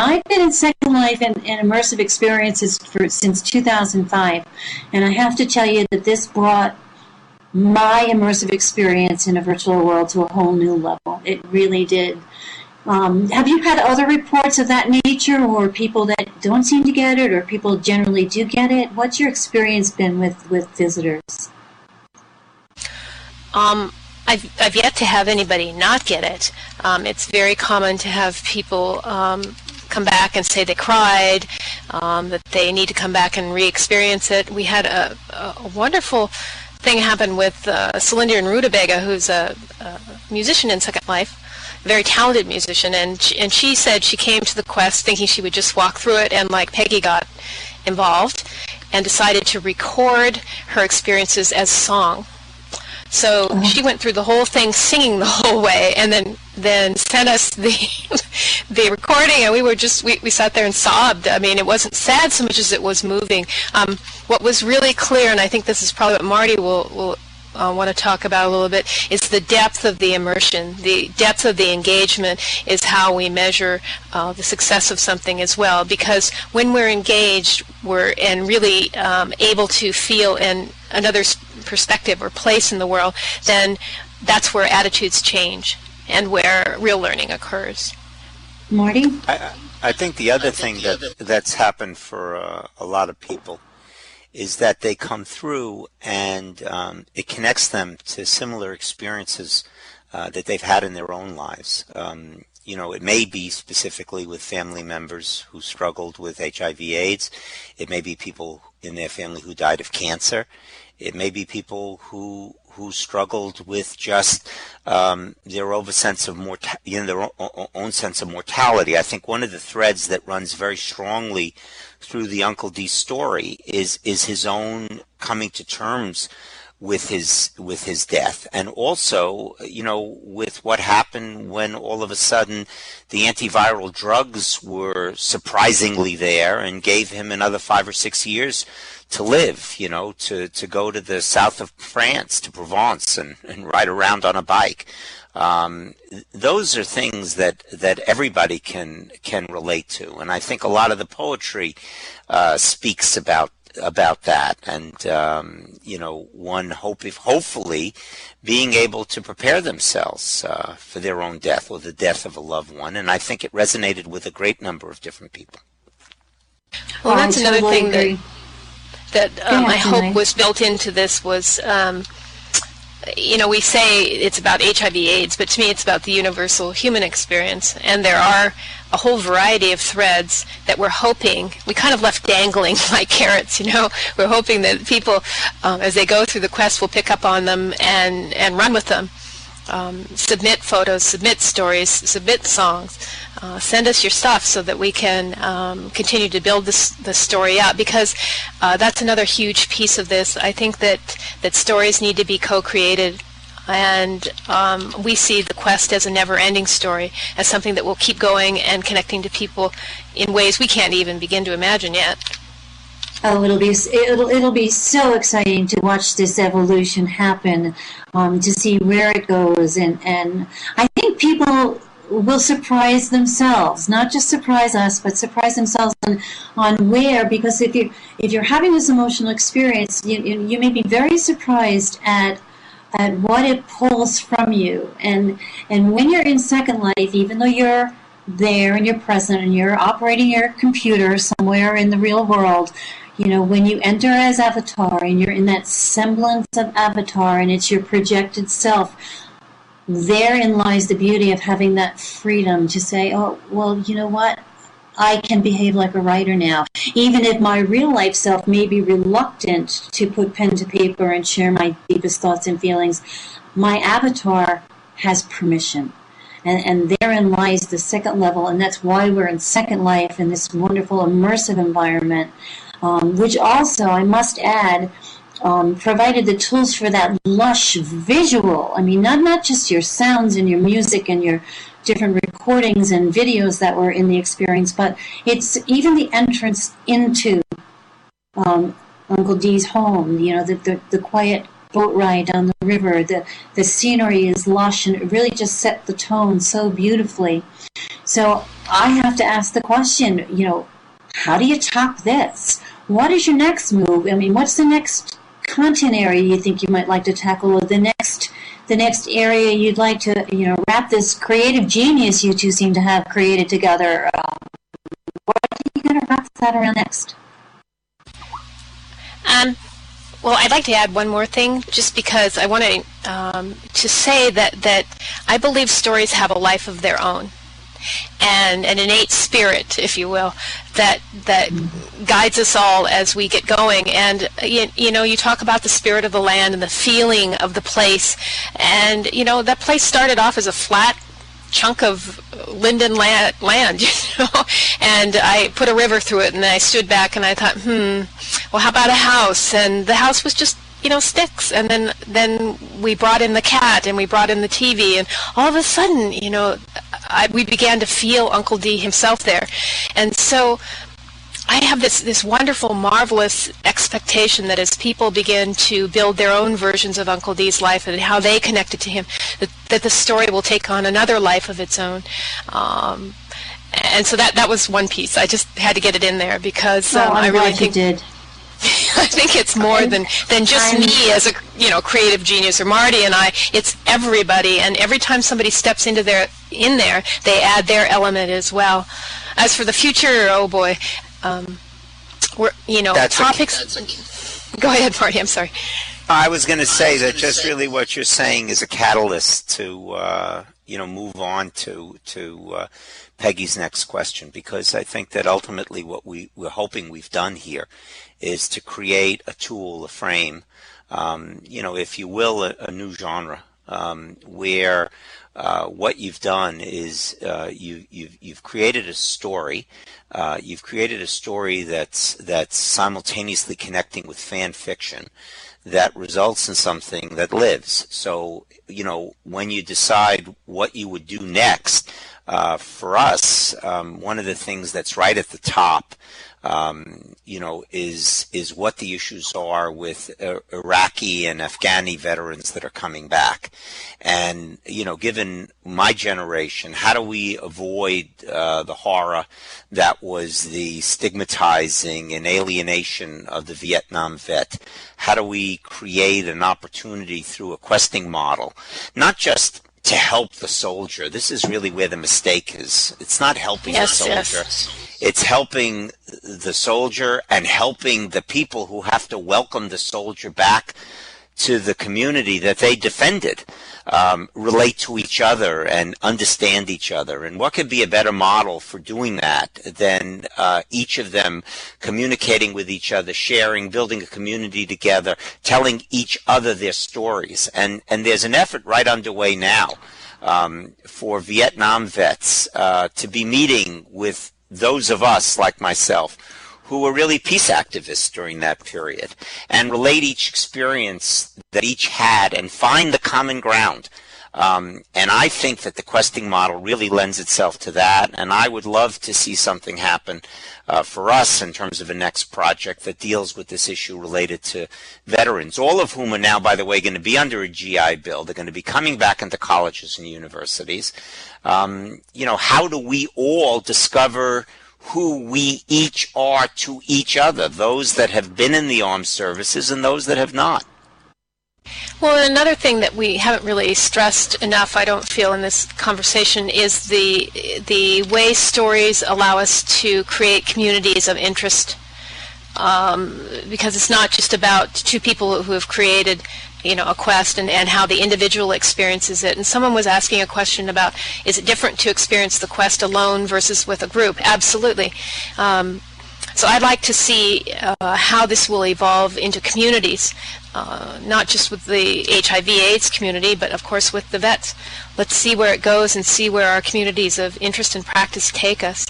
I've been in Second Life and immersive experiences since 2005, and I have to tell you that this brought my immersive experience in a virtual world to a whole new level. It really did. Have you had other reports of that nature, or people that don't seem to get it, or people generally do get it? What's your experience been with visitors? I've yet to have anybody not get it. It's very common to have people come back and say they cried, that they need to come back and re-experience it. We had a wonderful thing happen with Celinda and Rutabaga, who's a musician in Second Life, a very talented musician, and she said she came to the quest thinking she would just walk through it, and like Peggy got involved and decided to record her experiences as song. So she went through the whole thing singing the whole way, and then sent us the recording, and we sat there and sobbed. I mean, it wasn't sad so much as it was moving. What was really clear, and I think this is probably what Marty will want to talk about a little bit, is the depth of the immersion. The depth of the engagement is how we measure the success of something as well, because when we're engaged, we're really able to feel in another's perspective or place in the world, then that's where attitudes change and where real learning occurs. Marty? I think the other thing that's happened for a lot of people is that they come through and it connects them to similar experiences that they've had in their own lives. It may be specifically with family members who struggled with HIV/AIDS. It may be people in their family who died of cancer. It may be people who struggled with just their own sense of mortality. I think one of the threads that runs very strongly through the Uncle D story is his own coming to terms with his death, and also with what happened when all of a sudden the antiviral drugs were surprisingly there and gave him another 5 or 6 years to live, to go to the south of France, to Provence, and ride around on a bike. Those are things that everybody can relate to, and I think a lot of the poetry speaks about that, and one hopefully being able to prepare themselves for their own death or the death of a loved one, and I think it resonated with a great number of different people. Well, that's another thing that I hope was built into this was, we say it's about HIV/AIDS, but to me it's about the universal human experience, and there are a whole variety of threads that we're hoping, we kind of left dangling like carrots, We're hoping that people, as they go through the quest, will pick up on them and run with them. Submit photos, submit stories, submit songs. Send us your stuff so that we can continue to build the story out, because that's another huge piece of this. I think that stories need to be co-created, and we see the quest as a never-ending story, as something that will keep going and connecting to people in ways we can't even begin to imagine yet. Oh, it'll be so exciting to watch this evolution happen, to see where it goes, and I think people will surprise themselves, not just surprise us, but surprise themselves on where, because if you're having this emotional experience, you may be very surprised at what it pulls from you, and when you're in Second Life, even though you're there and you're present and you're operating your computer somewhere in the real world, when you enter as Avatar and you're in that semblance of Avatar and it's your projected self, therein lies the beauty of having that freedom to say, oh, well, you know what? I can behave like a writer now. Even if my real life self may be reluctant to put pen to paper and share my deepest thoughts and feelings, my avatar has permission. And therein lies the second level, and that's why we're in Second Life in this wonderful immersive environment, which also, I must add, provided the tools for that lush visual. I mean, not just your sounds and your music and your different recordings and videos that were in the experience, but it's even the entrance into Uncle D's home, the quiet boat ride down the river, the scenery is lush, and it really just set the tone so beautifully. So I have to ask the question, how do you top this? What is your next move? I mean, what's the next content area you think you might like to tackle, or the next area you'd like to, wrap this creative genius you two seem to have created together? What are you going to wrap that around next? Well, I'd like to add one more thing, just because I want to say that I believe stories have a life of their own, and an innate spirit, if you will, that guides us all as we get going. And you talk about the spirit of the land and the feeling of the place, and that place started off as a flat chunk of linden land, and I put a river through it, and I stood back and I thought, well, how about a house? And the house was just sticks, and then we brought in the cat, and we brought in the TV, and all of a sudden we began to feel Uncle D himself there. And so I have this wonderful, marvelous expectation that as people begin to build their own versions of Uncle D's life and how they connected to him, that the story will take on another life of its own. And so that was one piece. I just had to get it in there because I really think you did. I think it's more than just me as a creative genius, or Marty and I. It's everybody, and every time somebody steps in there, they add their element as well. As for the future, oh boy. Topics. Go ahead, Marty. I'm sorry. I was going to say that just really what you're saying is a catalyst to move on to Peggy's next question, because I think that ultimately what we're hoping we've done here is to create a tool, a frame, if you will, a new genre where what you've done is you've created a story. You've created a story that's simultaneously connecting with fan fiction that results in something that lives. So, when you decide what you would do next, for us, one of the things that's right at the top, is what the issues are with Iraqi and Afghani veterans that are coming back. And, given my generation, how do we avoid the horror that was the stigmatizing and alienation of the Vietnam vet? How do we create an opportunity through a questing model, not just to help the soldier? This is really where the mistake is. It's not helping the soldier. Yes. It's helping the soldier and helping the people who have to welcome the soldier back to the community that they defended, relate to each other and understand each other. And what could be a better model for doing that than each of them communicating with each other, sharing, building a community together, telling each other their stories. And there's an effort right underway now for Vietnam vets to be meeting with those of us like myself who were really peace activists during that period, and relate each experience that each had and find the common ground. And I think that the questing model really lends itself to that, and I would love to see something happen for us in terms of a next project that deals with this issue related to veterans, all of whom are now, by the way, going to be under a GI Bill. They're going to be coming back into colleges and universities. How do we all discover who we each are to each other, those that have been in the armed services and those that have not? Well, another thing that we haven't really stressed enough, I don't feel, in this conversation is the way stories allow us to create communities of interest, because it's not just about two people who have created a quest and how the individual experiences it. And someone was asking a question about, is it different to experience the quest alone versus with a group? Absolutely. So I'd like to see how this will evolve into communities, not just with the HIV/AIDS community, but of course with the vets. Let's see where it goes and see where our communities of interest and practice take us.